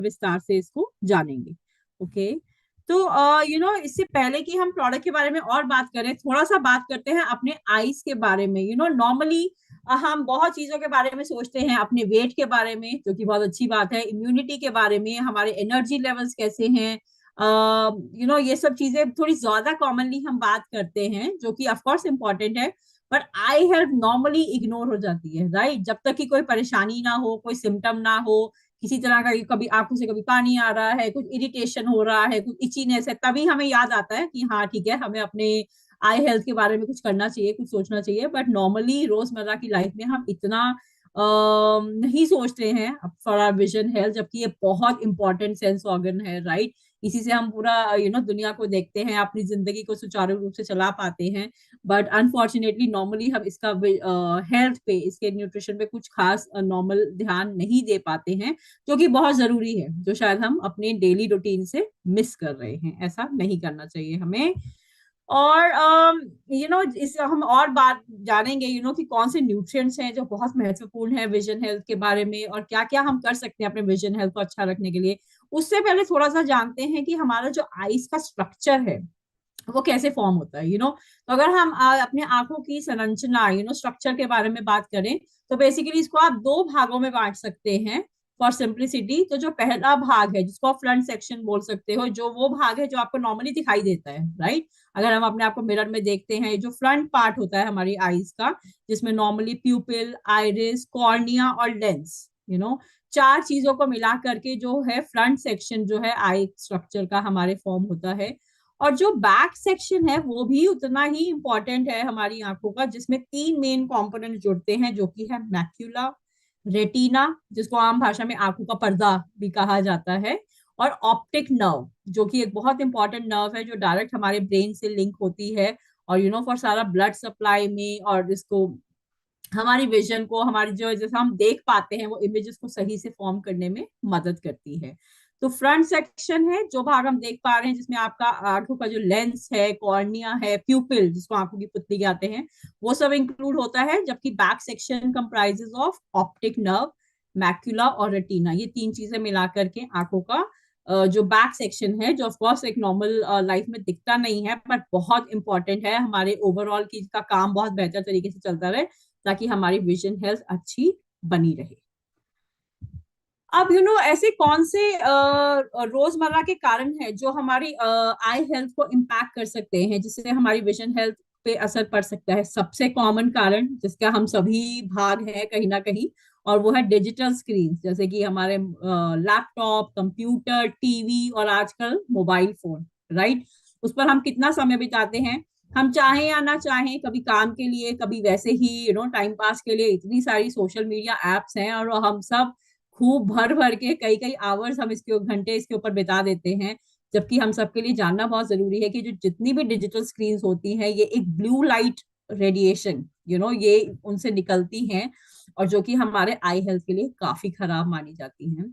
विस्तार से इसको जानेंगे। ओके, तो इससे पहले कि हम प्रोडक्ट के बारे में और बात करें, थोड़ा सा बात करते हैं अपने आईज के बारे में। नॉर्मली हम बहुत चीजों के बारे में सोचते हैं, अपने वेट के बारे में, जो कि बहुत अच्छी बात है, इम्यूनिटी के बारे में, हमारे एनर्जी लेवल्स कैसे हैं, ये सब चीजें थोड़ी ज्यादा कॉमनली हम बात करते हैं, जो कि ऑफ कोर्स इंपॉर्टेंट है। पर आई हेल्थ नॉर्मली इग्नोर हो जाती है, राइट? जब तक कि कोई परेशानी ना हो, कोई सिम्टम ना हो, किसी तरह का कभी आंखों से कभी पानी आ रहा है, कुछ इरिटेशन हो रहा है, कुछ इचीनेस है, तभी हमें याद आता है कि हाँ ठीक है, हमें अपने आई हेल्थ के बारे में कुछ करना चाहिए, कुछ सोचना चाहिए। बट नॉर्मली रोजमर्रा की लाइफ में हम इतना नहीं सोचते हैं फॉर आवर विजन हेल्थ, जबकि ये बहुत इंपॉर्टेंट सेंस ऑर्गन है, राइट? इसी से हम पूरा दुनिया को देखते हैं, अपनी जिंदगी को सुचारू रूप से चला पाते हैं। बट अनफॉर्चुनेटली नॉर्मली हम इसका हेल्थ पे, इसके न्यूट्रिशन पे कुछ खास नॉर्मल ध्यान नहीं दे पाते हैं, जो कि बहुत जरूरी है, जो शायद हम अपने डेली रूटीन से मिस कर रहे हैं। ऐसा नहीं करना चाहिए हमें। और इस हम और बात जानेंगे कि कौन से न्यूट्रिएंट्स हैं जो बहुत महत्वपूर्ण है विजन हेल्थ के बारे में, और क्या क्या हम कर सकते हैं अपने विजन हेल्थ को अच्छा रखने के लिए। उससे पहले थोड़ा सा जानते हैं कि हमारा जो आईज का स्ट्रक्चर है वो कैसे फॉर्म होता है। तो अगर हम अपने आंखों की संरचना, स्ट्रक्चर के बारे में बात करें, तो बेसिकली इसको आप दो भागों में बांट सकते हैं फॉर सिंप्लिसिटी। तो जो पहला भाग है, जिसको आप फ्रंट सेक्शन बोल सकते हो, जो वो भाग है जो आपको नॉर्मली दिखाई देता है, राइट? अगर हम अपने आप को मिरर में देखते हैं, जो फ्रंट पार्ट होता है हमारी आईज का, जिसमें नॉर्मली प्यूपिल, आइरिस, कॉर्निया और लेंस, चार चीजों को मिला करके जो है फ्रंट सेक्शन जो है आई स्ट्रक्चर का हमारे फॉर्म होता है। और जो बैक सेक्शन है वो भी उतना ही इंपॉर्टेंट है हमारी आंखों का, जिसमें तीन मेन कंपोनेंट जुड़ते हैं, जो कि है मैक्यूला, रेटिना, जिसको आम भाषा में आंखों का पर्दा भी कहा जाता है, और ऑप्टिक नर्व, जो कि एक बहुत इंपॉर्टेंट नर्व है, जो डायरेक्ट हमारे ब्रेन से लिंक होती है, और फॉर सारा ब्लड सप्लाई में, और इसको हमारी विजन को, हमारी जो जैसे हम देख पाते हैं वो इमेजेस को सही से फॉर्म करने में मदद करती है। तो फ्रंट सेक्शन है, जो भाग हम देख पा रहे हैं, जिसमें आपका आंखों का जो लेंस है, कॉर्निया है, प्यूपिल जिसको आंखों की पुतली कहते हैं, वो सब इंक्लूड होता है। जबकि back section comprises of optic nerve, macula और रेटिना, ये तीन चीजें मिलाकर के आंखों का जो बैक सेक्शन है, जो ऑफकोर्स एक नॉर्मल लाइफ में दिखता नहीं है, बट बहुत इंपॉर्टेंट है हमारे ओवरऑल की का काम बहुत बेहतर तरीके से चलता रहे, ताकि हमारी विजन हेल्थ अच्छी बनी रहे। अब ऐसे कौन से रोजमर्रा के कारण हैं जो हमारी आई हेल्थ को इम्पैक्ट कर सकते हैं, जिससे हमारी विजन हेल्थ पे असर पड़ सकता है? सबसे कॉमन कारण, जिसका हम सभी भाग हैं कहीं ना कहीं, और वो है डिजिटल स्क्रीन, जैसे कि हमारे लैपटॉप, कंप्यूटर, टीवी और आजकल मोबाइल फोन, राइट? उस पर हम कितना समय बिताते हैं, हम चाहें या ना चाहें, कभी काम के लिए, कभी वैसे ही टाइम पास के लिए। इतनी सारी सोशल मीडिया एप्स हैं, और हम सब खूब भर भर के कई कई आवर्स हम इसके घंटे इसके ऊपर बिता देते हैं। जबकि हम सबके लिए जानना बहुत जरूरी है कि जो जितनी भी डिजिटल स्क्रीन होती हैं, ये एक ब्लू लाइट रेडिएशन ये उनसे निकलती हैं, और जो कि हमारे आई हेल्थ के लिए काफी खराब मानी जाती हैं।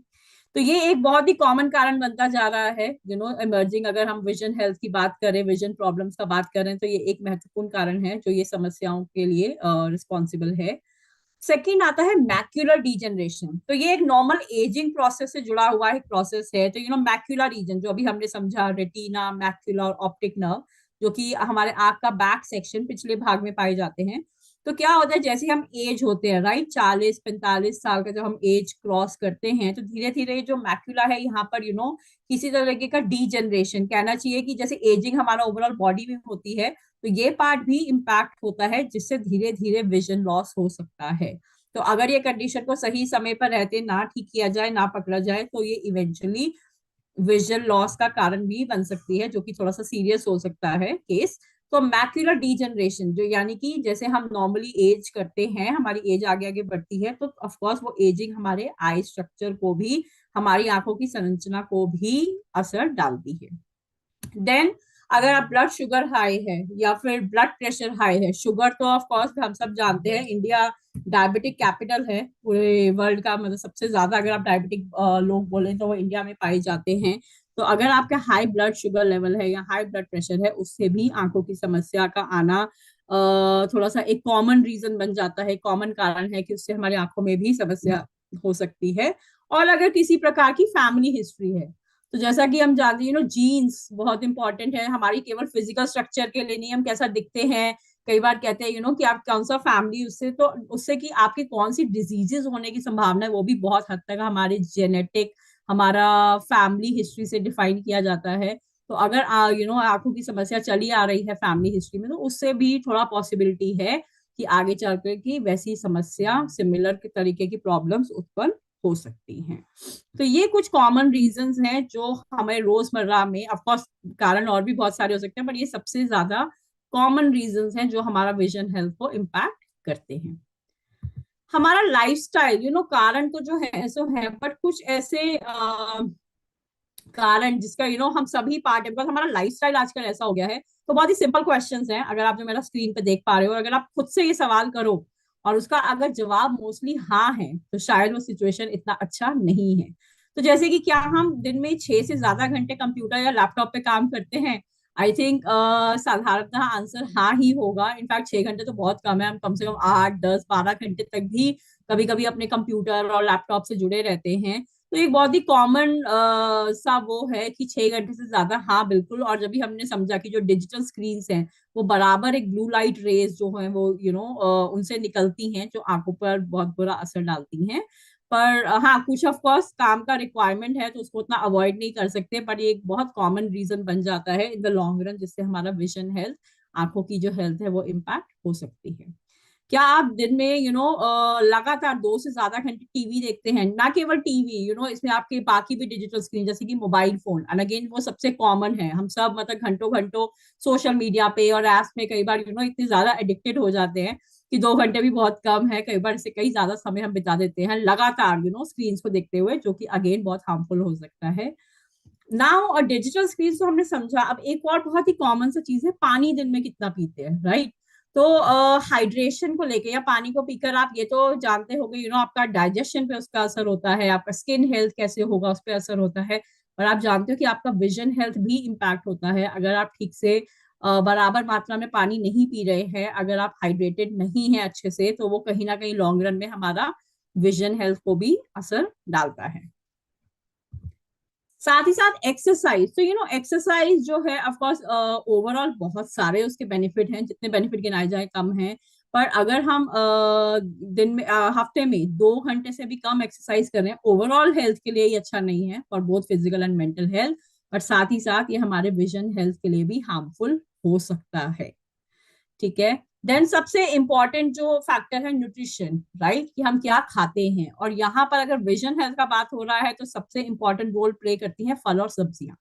तो ये एक बहुत ही कॉमन कारण बनता जा रहा है इमर्जिंग। अगर हम विजन हेल्थ की बात करें, विजन प्रॉब्लम्स का बात करें, तो ये एक महत्वपूर्ण कारण है जो ये समस्याओं के लिए रिस्पॉन्सिबल है। सेकेंड आता है मैक्यूलर डीजनरेशन। तो ये एक नॉर्मल एजिंग प्रोसेस से जुड़ा हुआ एक प्रोसेस है। तो मैक्यूलर रीजन जो अभी हमने समझा, रेटिना, मैक्यूलर और ऑप्टिक नर्व, जो कि हमारे आंख का बैक सेक्शन पिछले भाग में पाए जाते हैं। तो क्या होता है, जैसे हम एज होते हैं, राइट, 40-45 साल का जब हम एज क्रॉस करते हैं, तो धीरे धीरे जो मैक्यूला है यहाँ पर किसी तरीके का डीजनरेशन, कहना चाहिए कि जैसे एजिंग हमारा ओवरऑल बॉडी में होती है, तो ये पार्ट भी इम्पैक्ट होता है, जिससे धीरे धीरे विजन लॉस हो सकता है। तो अगर ये कंडीशन को सही समय पर रहते ना ठीक किया जाए, ना पकड़ा जाए, तो ये इवेंचुअली विजन लॉस का कारण भी बन सकती है, जो कि थोड़ा सा सीरियस हो सकता है केस। तो मैक्यूलर डीजनरेशन, जो यानी कि जैसे हम नॉर्मली एज करते हैं, हमारी एज आगे आगे बढ़ती है, तो ऑफ कोर्स वो एजिंग हमारे आई स्ट्रक्चर को भी, हमारी आंखों की संरचना को भी असर डालती है। देन अगर आप ब्लड शुगर हाई है, या फिर ब्लड प्रेशर हाई है, शुगर तो ऑफ कोर्स हम सब जानते हैं, इंडिया डायबिटिक कैपिटल है पूरे वर्ल्ड का, मतलब सबसे ज्यादा अगर आप डायबिटिक लोग बोले तो वो इंडिया में पाए जाते हैं। तो अगर आपका हाई ब्लड शुगर लेवल है या हाई ब्लड प्रेशर है, उससे भी आंखों की समस्या का आना थोड़ा सा एक कॉमन रीजन बन जाता है, कॉमन कारण है कि उससे हमारी आंखों में भी समस्या हो सकती है। और अगर किसी प्रकार की फैमिली हिस्ट्री है, तो जैसा कि हम जानते हैं जीन्स बहुत इंपॉर्टेंट है हमारी, केवल फिजिकल स्ट्रक्चर के लिए नहीं, हम कैसा दिखते हैं। कई बार कहते हैं कि आप कौन सा फैमिली, उससे तो उससे कि आपकी कौन सी डिजीजेस होने की संभावना है वो भी बहुत हद तक हमारे जेनेटिक, हमारा फैमिली हिस्ट्री से डिफाइन किया जाता है। तो अगर आंखों की समस्या चली आ रही है फैमिली हिस्ट्री में, तो उससे भी थोड़ा पॉसिबिलिटी है कि आगे चलकर की वैसी समस्या, सिमिलर के तरीके की प्रॉब्लम्स उत्पन्न हो सकती हैं। तो ये कुछ कॉमन रीजंस हैं जो हमें रोजमर्रा में, ऑफ कोर्स कारण और भी बहुत सारे हो सकते हैं, पर ये सबसे ज्यादा कॉमन रीजंस हैं जो हमारा विजन हेल्थ को इम्पैक्ट करते हैं। हमारा लाइफस्टाइल, कारण तो जो है सो है, बट कुछ ऐसे कारण जिसका हम सभी पार्ट है, बिकॉज हमारा लाइफस्टाइल आजकल ऐसा हो गया है। तो बहुत ही सिंपल क्वेश्चंस हैं, अगर आप जो मेरा स्क्रीन पे देख पा रहे हो, अगर आप खुद से ये सवाल करो और उसका अगर जवाब मोस्टली हाँ है, तो शायद वो सिचुएशन इतना अच्छा नहीं है। तो जैसे कि क्या हम दिन में 6 से ज्यादा घंटे कंप्यूटर या लैपटॉप पे काम करते हैं? आई थिंक साधारणतः आंसर हाँ ही होगा। इनफैक्ट 6 घंटे तो बहुत कम है, हम कम से कम 8, 10, 12 घंटे तक भी कभी कभी अपने कंप्यूटर और लैपटॉप से जुड़े रहते हैं। तो एक बहुत ही कॉमन सा वो है कि 6 घंटे से ज्यादा, हाँ बिल्कुल। और जब भी हमने समझा कि जो डिजिटल स्क्रीन हैं वो बराबर एक ब्लू लाइट रेज जो है वो उनसे निकलती हैं, जो आंखों पर बहुत बुरा असर डालती हैं। पर हाँ, कुछ ऑफ कोर्स काम का रिक्वायरमेंट है तो उसको उतना अवॉइड नहीं कर सकते, पर ये एक बहुत कॉमन रीजन बन जाता है इन द लॉन्ग रन, जिससे हमारा विजन हेल्थ, आंखों की जो हेल्थ है वो इम्पैक्ट हो सकती है। क्या आप दिन में लगातार 2 से ज्यादा घंटे टीवी देखते हैं? ना केवल टीवी, इसमें आपके बाकी भी डिजिटल स्क्रीन जैसे कि मोबाइल फोन, एंड अगेन वो सबसे कॉमन है। हम सब मतलब घंटों घंटों सोशल मीडिया पे और एप्स में कई बार इतने ज्यादा एडिक्टेड हो जाते हैं कि 2 घंटे भी बहुत कम है, कई बार इससे कई ज्यादा समय हम बिता देते हैं लगातार स्क्रीन को देखते हुए, जो कि अगेन बहुत हार्मफुल हो सकता है। नाउ और डिजिटल स्क्रीन तो हमने समझा, अब एक और बहुत ही कॉमन सा चीज है, पानी दिन में कितना पीते हैं, राइट? तो हाइड्रेशन को लेके या पानी को पीकर आप ये तो जानते होंगे, आपका डाइजेशन पे उसका असर होता है, आपका स्किन हेल्थ कैसे होगा उस पर असर होता है। और आप जानते हो कि आपका विजन हेल्थ भी इम्पैक्ट होता है अगर आप ठीक से बराबर मात्रा में पानी नहीं पी रहे हैं, अगर आप हाइड्रेटेड नहीं है अच्छे से, तो वो कहीं ना कहीं लॉन्ग रन में हमारा विजन हेल्थ को भी असर डालता है। साथ ही साथ एक्सरसाइज, तो एक्सरसाइज जो है ऑफ कोर्स ओवरऑल बहुत सारे उसके बेनिफिट हैं, जितने बेनिफिट गिनाए जाए कम हैं। पर अगर हम दिन में हफ्ते में 2 घंटे से भी कम एक्सरसाइज कर रहे हैं, ओवरऑल हेल्थ के लिए ये अच्छा नहीं है, for both physical and mental health. और साथ ही साथ ये हमारे विजन हेल्थ के लिए भी हार्मफुल हो सकता है। ठीक है। देन सबसे इंपॉर्टेंट जो फैक्टर है न्यूट्रिशन, राइट, कि हम क्या खाते हैं। और यहाँ पर अगर विजन हेल्थ का बात हो रहा है तो सबसे इंपॉर्टेंट रोल प्ले करती हैं फल और सब्जियां,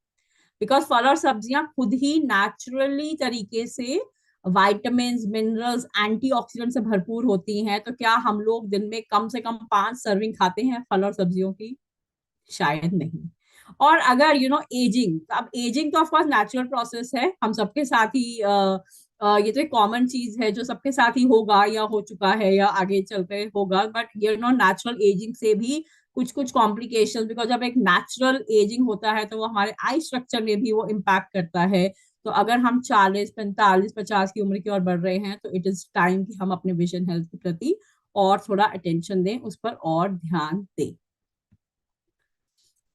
बिकॉज फल और सब्जियां खुद ही नेचुरली तरीके से वाइटामिन, मिनरल्स, एंटीऑक्सीडेंट से भरपूर होती हैं। तो क्या हम लोग दिन में कम से कम 5 सर्विंग खाते हैं फल और सब्जियों की? शायद नहीं। और अगर एजिंग, अब एजिंग तो ऑफकोर्स नेचुरल प्रोसेस है, हम सबके साथ ही ये तो एक कॉमन चीज है जो सबके साथ ही होगा या हो चुका है या आगे चलकर होगा। बट नेचुरल एजिंग से भी कुछ कुछ कॉम्प्लिकेशन, बिकॉज जब एक नेचुरल एजिंग होता है तो वो हमारे आई स्ट्रक्चर में भी वो इम्पैक्ट करता है। तो अगर हम 40, 45, 50 की उम्र की ओर बढ़ रहे हैं, तो इट इज टाइम कि हम अपने विजन हेल्थ के प्रति और थोड़ा अटेंशन दें, उस पर और ध्यान दें,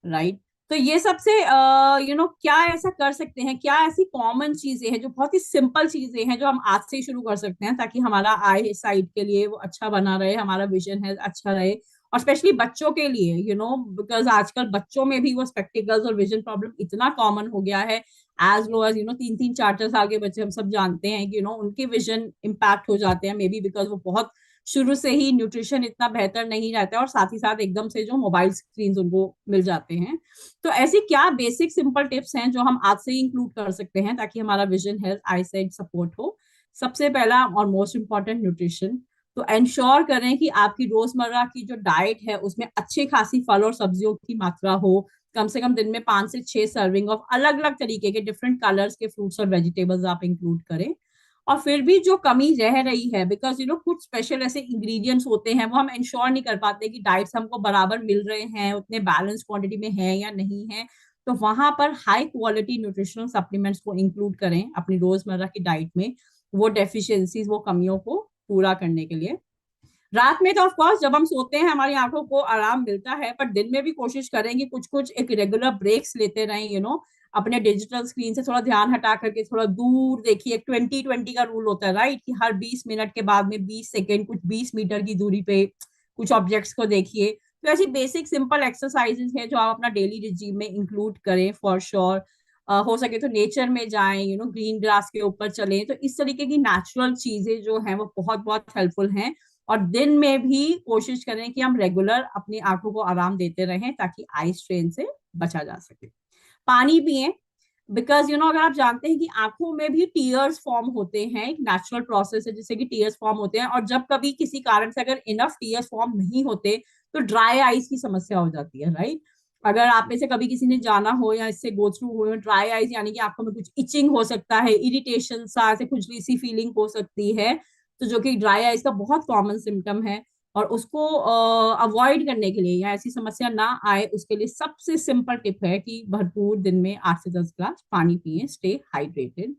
राइट। तो ये सबसे क्या ऐसा कर सकते हैं, क्या ऐसी कॉमन चीजें हैं जो बहुत ही सिंपल चीजें हैं जो हम आज से ही शुरू कर सकते हैं, ताकि हमारा आई साइट के लिए वो अच्छा बना रहे, हमारा विजन है अच्छा रहे। और स्पेशली बच्चों के लिए, बिकॉज आजकल बच्चों में भी वो स्पेक्टिकल्स और विजन प्रॉब्लम इतना कॉमन हो गया है। एज लो एज 3, 3, 4, 4 साल के बच्चे हम सब जानते हैं कि उनके विजन इम्पैक्ट हो जाते हैं, मे बी बिकॉज वो बहुत शुरू से ही न्यूट्रिशन इतना बेहतर नहीं रहता है, और साथ ही साथ एकदम से जो मोबाइल स्क्रीन उनको मिल जाते हैं। तो ऐसी क्या बेसिक सिंपल टिप्स हैं जो हम आज से ही इंक्लूड कर सकते हैं ताकि हमारा vision health I site support हो? सबसे पहला और मोस्ट इंपॉर्टेंट, न्यूट्रिशन। तो इंश्योर करें कि आपकी रोजमर्रा की जो डाइट है उसमें अच्छी खासी फल और सब्जियों की मात्रा हो। कम से कम दिन में 5 से 6 सर्विंग ऑफ अलग अलग तरीके के डिफरेंट कलर्स के फ्रूट्स और वेजिटेबल्स आप इंक्लूड करें। और फिर भी जो कमी रह रही है, बिकॉज कुछ स्पेशल ऐसे इंग्रेडिएंट्स होते हैं वो हम इंश्योर नहीं कर पाते कि डाइट्स हमको बराबर मिल रहे हैं, उतने बैलेंस क्वांटिटी में है या नहीं है। तो वहां पर हाई क्वालिटी न्यूट्रिशनल सप्लीमेंट्स को इंक्लूड करें अपनी रोजमर्रा की डाइट में, वो डेफिशिएंसीज, वो कमियों को पूरा करने के लिए। रात में तो ऑफ कोर्स जब हम सोते हैं हमारी आंखों को आराम मिलता है, पर दिन में भी कोशिश करें कि कुछ कुछ एक रेगुलर ब्रेक्स लेते रहें, अपने डिजिटल स्क्रीन से थोड़ा ध्यान हटा करके थोड़ा दूर देखिए। 20-20 का रूल होता है, राइट, कि हर 20 मिनट के बाद में 20 सेकेंड, कुछ 20 मीटर की दूरी पे कुछ ऑब्जेक्ट्स को देखिए। तो ऐसी बेसिक सिंपल एक्सरसाइजेज हैं जो आप अपना डेली रिजीम में इंक्लूड करें फॉर श्योर। हो सके तो नेचर में जाएं, ग्रीन ग्रास के ऊपर चलें। तो इस तरीके की नेचुरल चीजें जो हैं वो बहुत बहुत हेल्पफुल हैं। और दिन में भी कोशिश करें कि हम रेगुलर अपनी आंखों को आराम देते रहें ताकि आई स्ट्रेन से बचा जा सके। पानी पिए, बिकॉज अगर आप जानते हैं कि आंखों में भी टीयर्स फॉर्म होते हैं, एक नेचुरल प्रोसेस है जिससे कि टीयर्स फॉर्म होते हैं। और जब कभी किसी कारण से अगर इनफ टीयर्स फॉर्म नहीं होते तो ड्राई आईज की समस्या हो जाती है, राइट। अगर आप में से कभी किसी ने जाना हो या इससे गो थ्रू हो, ड्राई आईज यानी कि आंखों में कुछ इचिंग हो सकता है, इरिटेशन सा, ऐसे खुजली सी फीलिंग हो सकती है, तो जो कि ड्राई आईज का बहुत कॉमन सिम्टम है। और उसको अवॉइड करने के लिए या ऐसी समस्या ना आए उसके लिए सबसे सिंपल टिप है कि भरपूर दिन में 8 से 10 ग्लास पानी पिए, स्टे हाइड्रेटेड।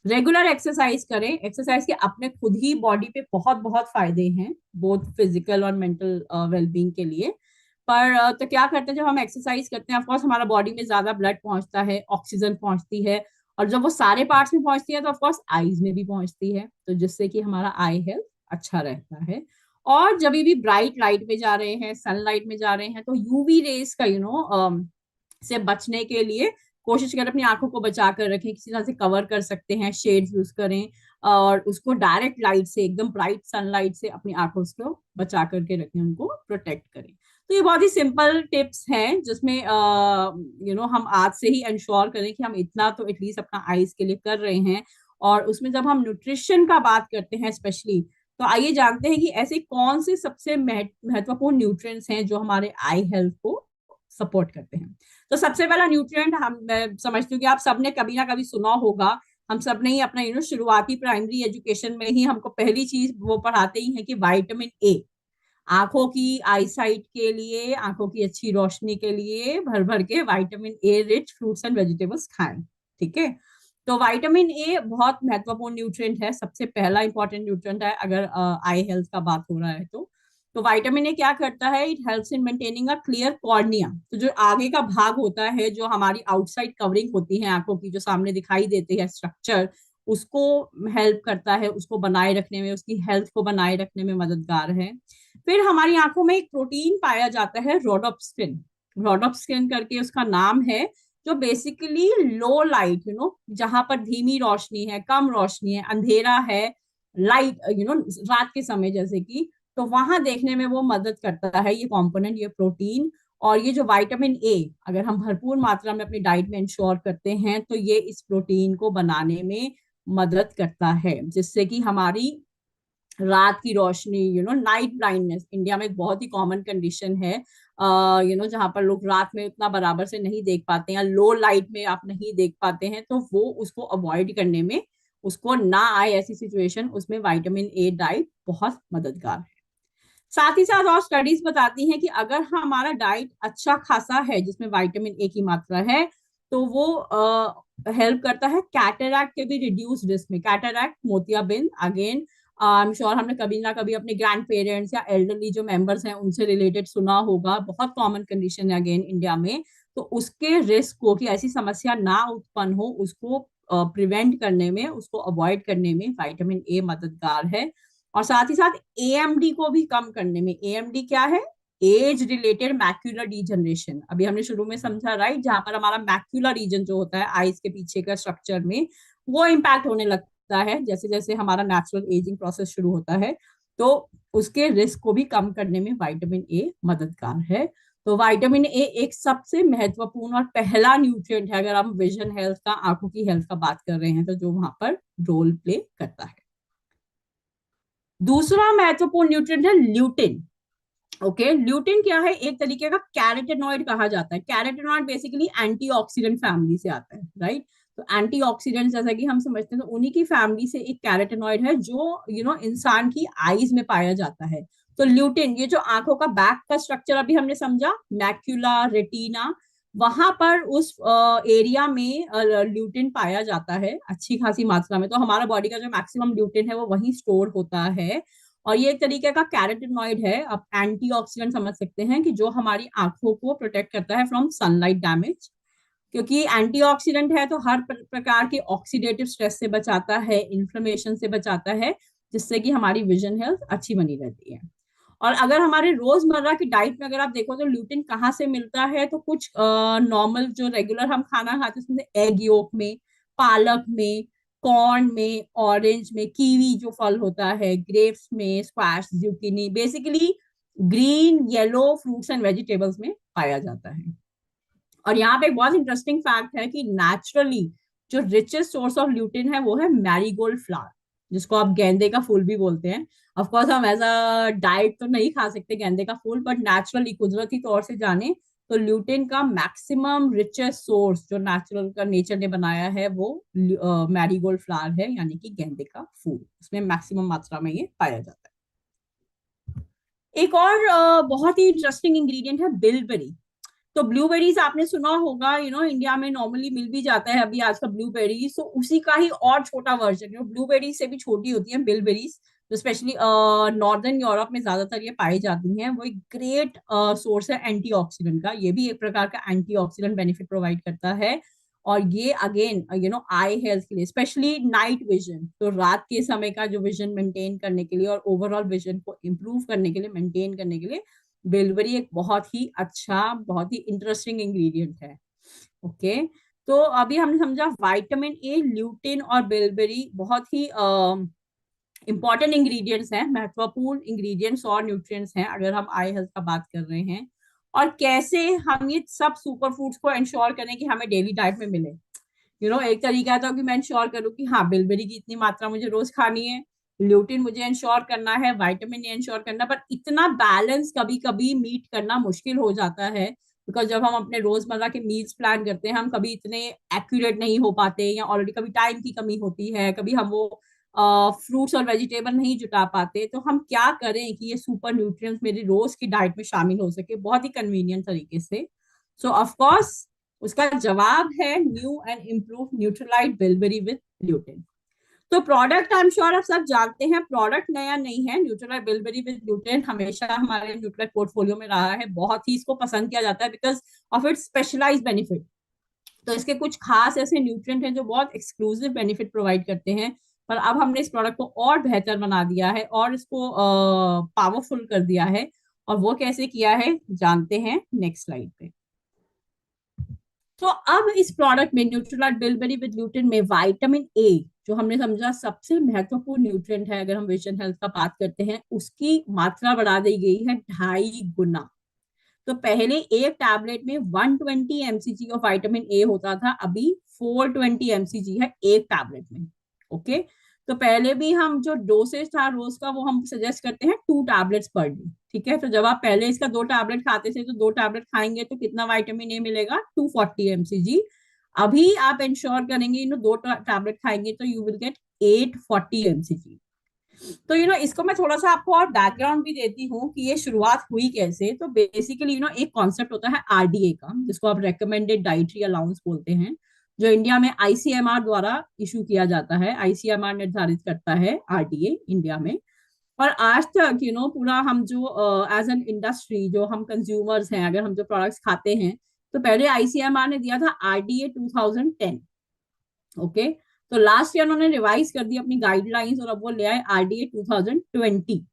रेगुलर एक्सरसाइज करें। एक्सरसाइज के अपने खुद ही बॉडी पे बहुत बहुत फायदे हैं, बोथ फिजिकल और मेंटल वेलबींग के लिए। पर तो क्या करते हैं, जब हम एक्सरसाइज करते हैं ऑफकोर्स हमारा बॉडी में ज्यादा ब्लड पहुंचता है, ऑक्सीजन पहुंचती है, और जब वो सारे पार्ट्स में पहुंचती है तो ऑफकोर्स आईज में भी पहुंचती है, तो जिससे कि हमारा आई हेल्थ अच्छा रहता है। और जब भी ब्राइट लाइट में जा रहे हैं, सनलाइट में जा रहे हैं, तो यूवी रेस का से बचने के लिए कोशिश करें अपनी आंखों को बचा कर रखें, किसी तरह से कवर कर सकते हैं, शेड्स यूज करें, और उसको डायरेक्ट लाइट से, एकदम ब्राइट सनलाइट से अपनी आंखों को बचा करके रखें, उनको प्रोटेक्ट करें। तो ये बहुत ही सिंपल टिप्स हैं जिसमें हम आज से ही इंश्योर करें कि हम इतना तो एटलीस्ट अपना आईज के लिए कर रहे हैं। और उसमें जब हम न्यूट्रिशन का बात करते हैं स्पेशली, तो आइए जानते हैं कि ऐसे कौन से सबसे महत्वपूर्ण न्यूट्रिएंट्स हैं जो हमारे आई हेल्थ को सपोर्ट करते हैं। तो सबसे पहला न्यूट्रिएंट हम, मैं समझती हूँ कि आप सबने कभी ना कभी सुना होगा, हम सब ने ही अपना शुरुआती प्राइमरी एजुकेशन में ही हमको पहली चीज वो पढ़ाते ही है कि विटामिन ए आंखों की आईसाइट के लिए, आंखों की अच्छी रोशनी के लिए भर भर के vitamin A rich fruits and vegetables खाएं। ठीक है, तो विटामिन ए बहुत महत्वपूर्ण न्यूट्रिएंट है, सबसे पहला इंपॉर्टेंट न्यूट्रिएंट है अगर आई हेल्थ का बात हो रहा है तो विटामिन ए क्या करता है, it helps in maintaining a clear cornea. तो जो आगे का भाग होता है, जो हमारी आउटसाइड कवरिंग होती है आंखों की, जो सामने दिखाई देती है स्ट्रक्चर, उसको हेल्प करता है, उसको बनाए रखने में, उसकी हेल्थ को बनाए रखने में मददगार है। फिर हमारी आंखों में एक प्रोटीन पाया जाता है रोडोप्सिन। रोडोप्सिन करके उसका नाम है, जो बेसिकली लो लाइट, जहां पर धीमी रोशनी है, कम रोशनी है, अंधेरा है, लाइट, रात के समय जैसे कि, तो वहां देखने में वो मदद करता है ये कंपोनेंट, ये प्रोटीन। और ये जो विटामिन ए अगर हम भरपूर मात्रा में अपनी डाइट में इंश्योर करते हैं तो ये इस प्रोटीन को बनाने में मदद करता है, जिससे कि हमारी रात की रोशनी, नाइट ब्लाइंडनेस इंडिया में एक बहुत ही कॉमन कंडीशन है, जहां पर लोग रात में उतना बराबर से नहीं देख पाते हैं, लो लाइट में आप नहीं देख पाते हैं, तो वो उसको अवॉइड करने में, उसको ना आए ऐसी सिचुएशन, उसमें विटामिन ए डाइट बहुत मददगार है। साथ ही साथ और स्टडीज बताती हैं कि अगर हमारा डाइट अच्छा खासा है जिसमें विटामिन ए की मात्रा है, तो वो हेल्प करता है कैटरैक्ट के भी रिड्यूस रिस्क में। कैटरैक्ट, मोतियाबिंद, अगेन आई एम श्योर हमने कभी ना कभी अपने ग्रैंड पेरेंट्स या एल्डरली जो मेंबर्स हैं उनसे रिलेटेड सुना होगा, बहुत कॉमन कंडीशन है अगेन इंडिया में। तो उसके रिस्क को, कि ऐसी समस्या ना उत्पन्न हो, उसको प्रिवेंट करने में, उसको अवॉइड करने में विटामिन ए मददगार है। और साथ ही साथ एएमडी को भी कम करने में। एएमडी क्या है? एज रिलेटेड मैक्यूलर डिजनरेशन, अभी हमने शुरू में समझा, राइट, जहां पर हमारा मैक्यूलर रीजन जो होता है आईज के पीछे का स्ट्रक्चर में, वो इम्पैक्ट होने लगता है जैसे जैसे हमारा नेचुरल एजिंग प्रोसेस शुरू होता है। तो उसके रिस्क को भी कम करने में विटामिन ए मददगार है। तो विटामिन ए एक सबसे महत्वपूर्ण और पहला न्यूट्रिएंट है अगर हम विजन हेल्थ का, आंखों की हेल्थ का बात कर रहे हैं, तो जो वहां पर रोल प्ले करता है। दूसरा महत्वपूर्ण न्यूट्रिएंट है ल्यूटिन। ओके, ल्यूटिन क्या है? एक तरीके का कैरोटेनॉइड कहा जाता है। कैरोटेनॉइड बेसिकली एंटीऑक्सीडेंट फैमिली से आता है, राइट। तो एंटीऑक्सीडेंट जैसा कि हम समझते हैं, तो उन्हीं की फैमिली से एक कैरोटेनॉइड है जो इंसान की आईज में पाया जाता है। तो ल्यूटिन, ये जो आंखों का बैक का स्ट्रक्चर अभी हमने समझा, मैक्यूला, रेटिना, वहां पर उस एरिया में ल्यूटिन पाया जाता है अच्छी खासी मात्रा में। तो हमारा बॉडी का जो मैक्सिमम ल्यूटिन है वो वहीं स्टोर होता है। और ये एक तरीके का कैरोटीनॉइड है, आप एंटीऑक्सीडेंट समझ सकते हैं, कि जो हमारी आंखों को प्रोटेक्ट करता है फ्रॉम सनलाइट डैमेज। क्योंकि एंटीऑक्सीडेंट है तो हर प्रकार के ऑक्सीडेटिव स्ट्रेस से बचाता है, इन्फ्लेमेशन से बचाता है, जिससे कि हमारी विजन हेल्थ अच्छी बनी रहती है। और अगर हमारे रोजमर्रा की डाइट में अगर आप देखो तो ल्यूटिन कहाँ से मिलता है, तो कुछ नॉर्मल जो रेगुलर हम खाना खाते हैं उसमें एग योक में, पालक में, कॉर्न में, ऑरेंज में, कीवी जो फल होता है, ग्रेप्स में, squash, zucchini, basically green yellow fruits and vegetables में पाया जाता है। और यहाँ पे एक बहुत इंटरेस्टिंग फैक्ट है कि नेचुरली जो रिचेस्ट सोर्स ऑफ ल्यूटिन है वो है मैरीगोल्ड फ्लावर, जिसको आप गेंदे का फूल भी बोलते हैं। ऑफ कोर्स हम एज अ डाइट तो नहीं खा सकते गेंदे का फूल, बट नेचुरली कुदरती तौर से जाने तो ल्यूटिन का मैक्सिमम रिचेस्ट सोर्स जो नेचुरल का नेचर ने बनाया है वो मैरीगोल्ड फ्लावर है, यानी कि गेंदे का फूल, उसमें मैक्सिमम मात्रा में ये पाया जाता है। एक और बहुत ही इंटरेस्टिंग इंग्रेडिएंट है बिलबेरी। तो ब्लूबेरीज आपने सुना होगा, इंडिया में नॉर्मली मिल भी जाता है अभी आजकल ब्लूबेरीज, तो उसी का ही और छोटा वर्जन, ब्लूबेरी से भी छोटी होती है बिलबेरीज, जो स्पेशली नॉर्दर्न यूरोप में ज्यादातर ये पाई जाती हैं। वो एक ग्रेट सोर्स है एंटीऑक्सीडेंट का, ये भी एक प्रकार का एंटीऑक्सीडेंट बेनिफिट प्रोवाइड करता है। और ये अगेन आई हेल्थ के लिए, स्पेशली नाइट विजन, तो रात के समय का जो विजन मेंटेन करने के लिए और ओवरऑल विजन को इम्प्रूव करने के लिए, मेंटेन करने के लिए बिलबेरी एक बहुत ही अच्छा, बहुत ही इंटरेस्टिंग इंग्रेडिएंट है। ओके, तो अभी हमने समझा विटामिन ए, ल्यूटिन और बिलबेरी बहुत ही इंपॉर्टेंट इंग्रेडिएंट्स हैं, महत्वपूर्ण इंग्रेडिएंट्स और न्यूट्रिएंट्स हैं अगर हम आई हेल्थ का बात कर रहे हैं। और कैसे हम ये सब सुपर फूड्स को इंश्योर करें कि हमें डेली डाइट में मिले। एक तरीका था कि मैं इंश्योर करूँ कि हाँ बिलबेरी की इतनी मात्रा मुझे रोज खानी है, ल्यूटिन मुझे इंश्योर करना है, विटामिन ए इंश्योर करना, पर इतना बैलेंस कभी कभी मीट करना मुश्किल हो जाता है। बिकॉज जब हम अपने रोजमर्रा के मील्स प्लान करते हैं हम कभी इतने एक्यूरेट नहीं हो पाते, या ऑलरेडी कभी टाइम की कमी होती है, कभी हम वो फ्रूट्स और वेजिटेबल नहीं जुटा पाते, तो हम क्या करें कि ये सुपर न्यूट्रिएंट्स मेरी रोज की डाइट में शामिल हो सके बहुत ही कन्वीनियंट तरीके से। सो ऑफ कोर्स उसका जवाब है new and improve Nutrilite bilberry with gluten. तो प्रोडक्ट आई एम श्योर आप सब जानते हैं, प्रोडक्ट नया नहीं है, न्यूट्रलाइट बिलबेरी विद ग्लूटेन हमेशा हमारे न्यूट्रलाइट पोर्टफोलियो में रहा है, बहुत ही इसको पसंद किया जाता है because of its specialised benefit. तो इसके कुछ खास ऐसे न्यूट्रिएंट हैं जो बहुत एक्सक्लूसिव बेनिफिट प्रोवाइड करते हैं, पर अब हमने इस प्रोडक्ट को और बेहतर बना दिया है और इसको पावरफुल कर दिया है। और वो कैसे किया है जानते हैं नेक्स्ट स्लाइड पे। तो अब इस प्रोडक्ट में न्यूट्रीलाइट बिलबेरी विद ग्लूटेन में विटामिन ए, जो हमने समझा सबसे महत्वपूर्ण न्यूट्रिएंट है अगर हम विजन हेल्थ का बात करते हैं, उसकी मात्रा बढ़ा दी गई है 2.5 गुना। तो पहले एक टैबलेट में 120 mcg ऑफ विटामिन ए होता था, अभी 420 mcg है एक टैबलेट में। ओके, तो पहले भी हम जो डोसेज था रोज का वो हम सजेस्ट करते हैं 2 टैबलेट्स पर डे। ठीक है, तो जब आप पहले इसका 2 टैबलेट खाते थे तो 2 टैबलेट खाएंगे तो कितना विटामिन ए मिलेगा, 240 mcg। अभी आप इंश्योर करेंगे 2 टैबलेट खाएंगे तो यू विल गेट 840 mcg। तो इसको मैं थोड़ा सा आपको और बैकग्राउंड भी देती हूँ कि ये शुरुआत हुई कैसे। तो बेसिकली एक कॉन्सेप्ट होता है आरडीए का, जिसको आप रेकमेंडेड डाइटरी अलाउंस बोलते हैं, जो इंडिया में आईसीएमआर द्वारा इशू किया जाता है। आईसीएमआर निर्धारित करता है आरडीए इंडिया में। और आज तक पूरा हम जो एज एन इंडस्ट्री जो हम कंज्यूमर्स हैं, अगर हम जो प्रोडक्ट्स खाते हैं, तो पहले आईसीएमआर ने दिया था आरडीए 2010। ओके, तो लास्ट ईयर उन्होंने रिवाइज कर दी अपनी गाइडलाइंस और अब वो ले आए आरडीए 2020।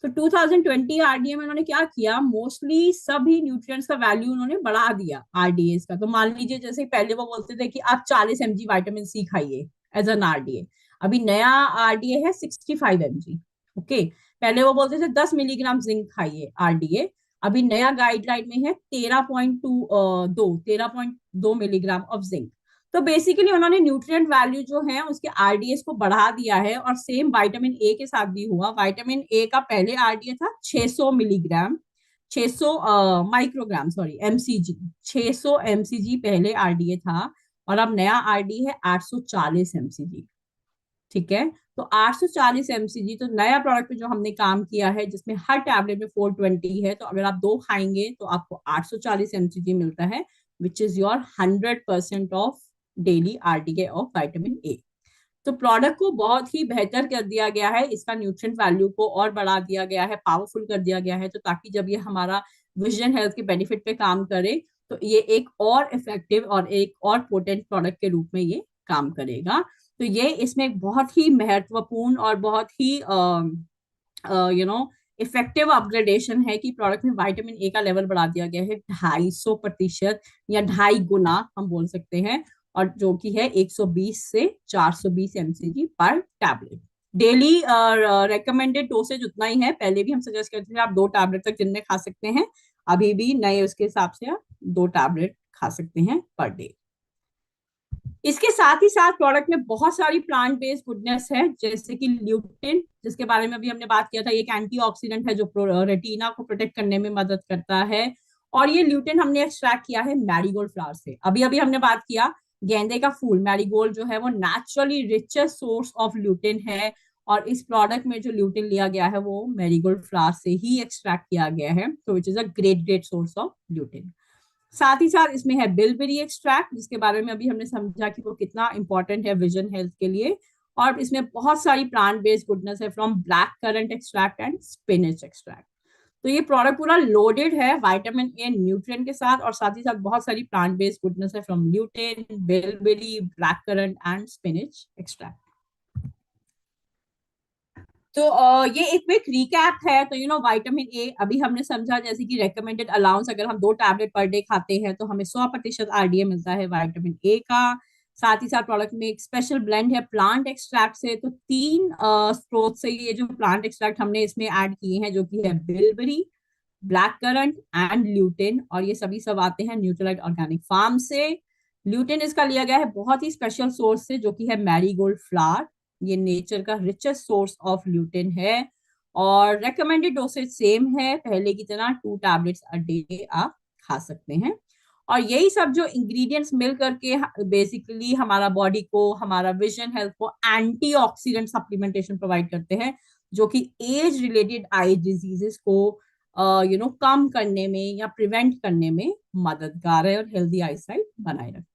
तो 2020 आरडीए में उन्होंने क्या किया, मोस्टली सभी न्यूट्रिएंट्स का वैल्यू उन्होंने बढ़ा दिया आरडीए का। तो मान लीजिए जैसे पहले वो बोलते थे कि आप 40 mg विटामिन सी खाइए एज एन आरडीए, अभी नया आरडीए है 65 mg। ओके, पहले वो बोलते थे 10 मिलीग्राम जिंक खाइए आरडीए, अभी नया गाइडलाइन में है 13.2 मिलीग्राम ऑफ जिंक। तो बेसिकली उन्होंने न्यूट्रिएंट वैल्यू जो है उसके आरडीएस को बढ़ा दिया है। और सेम विटामिन ए के साथ भी हुआ। विटामिन ए का पहले आरडीए था 600 milligram, 600 microgram, sorry MCG, 600 MCG पहले आरडीए था, और अब नया आरडी है 840 एमसीजी। ठीक है, तो 840 एमसीजी, तो नया प्रोडक्ट पे जो हमने काम किया है जिसमें हर टैबलेट में 420 है, तो अगर आप 2 खाएंगे तो आपको 840 एमसीजी मिलता है, which is your 100% of daily RDA of vitamin A. तो प्रोडक्ट को बहुत ही बेहतर कर दिया गया है, इसका न्यूट्रिएंट वैल्यू को और बढ़ा दिया गया है, पावरफुल कर दिया गया है, तो ताकि जब ये हमारा विजन हेल्थ के बेनिफिट पे काम करे तो ये एक और इफेक्टिव और एक और पोटेंट प्रोडक्ट के रूप में ये काम करेगा। तो ये इसमें एक बहुत ही महत्वपूर्ण और बहुत ही इफेक्टिव अपग्रेडेशन है कि प्रोडक्ट में विटामिन ए का लेवल बढ़ा दिया गया है 250% या 2.5 गुना हम बोल सकते हैं, और जो कि है 120 से 420 mcg पर टैबलेट। डेली रेकमेंडेड डोसेज उतना ही है, पहले भी हम सजेस्ट करते थे आप 2 टैबलेट तक दिन में खा सकते हैं, अभी भी नए उसके हिसाब से आप 2 टैबलेट खा सकते हैं पर डे। इसके साथ ही साथ प्रोडक्ट में बहुत सारी प्लांट बेस्ड गुडनेस है, जैसे कि ल्यूटिन, जिसके बारे में अभी हमने बात किया था, एक एंटीऑक्सीडेंट है जो रेटिना को प्रोटेक्ट करने में मदद करता है। और ये ल्यूटिन हमने एक्सट्रैक्ट किया है मैरीगोल्ड फ्लावर से। अभी अभी हमने बात किया गेंदे का फूल, मैरीगोल्ड जो है वो naturally richest source of lutein है, और इस प्रोडक्ट में जो ल्यूटिन लिया गया है वो मैरीगोल्ड फ्लावर से ही एक्सट्रैक्ट किया गया है, तो which is a great great source of lutein. साथ ही साथ इसमें है बिलबेरी एक्सट्रैक्ट, जिसके बारे में अभी हमने समझा कि वो कितना इंपॉर्टेंट है विजन हेल्थ के लिए। और इसमें बहुत सारी प्लांट बेस्ड गुडनेस है, from black currant extract and spinach extract. तो ये प्रोडक्ट पूरा लोडेड है विटामिन ए न्यूट्रिएंट के साथ, और साथ ही साथ बहुत सारी प्लांट बेस्ड गुडनेस है, from lutein, bilberry, black currant and spinach extract. तो ये एक क्विक रिकैप है। तो विटामिन ए अभी हमने समझा, जैसे कि रेकमेंडेड अलाउंस अगर हम 2 टैबलेट पर डे खाते हैं तो हमें 100% आरडीए मिलता है विटामिन ए का। साथ ही साथ प्रोडक्ट में एक स्पेशल ब्लेंड है प्लांट एक्सट्रैक्ट से, तो 3 स्रोत से ये जो प्लांट एक्सट्रैक्ट हमने इसमें ऐड किए हैं, जो कि है bilberry, black currant and lutein, और ये सभी सब आते हैं न्यूट्रलाइट ऑर्गेनिक फार्म से। ल्यूटिन इसका लिया गया है बहुत ही स्पेशल सोर्स से, जो कि है मैरीगोल्ड फ्लावर। ये नेचर का रिचेस्ट सोर्स ऑफ ल्यूटिन है, और रेकमेंडेड डोसेज सेम है पहले की तरह, 2 टैबलेट्स अ डे आप खा सकते हैं। और यही सब जो इंग्रेडिएंट्स मिल करके बेसिकली हमारा बॉडी को, हमारा विजन हेल्थ को एंटीऑक्सीडेंट सप्लीमेंटेशन प्रोवाइड करते हैं, जो कि एज रिलेटेड आई डिजीजेस को कम करने में या प्रिवेंट करने में मददगार है और हेल्दी आईसाइट बनाए रखते हैं।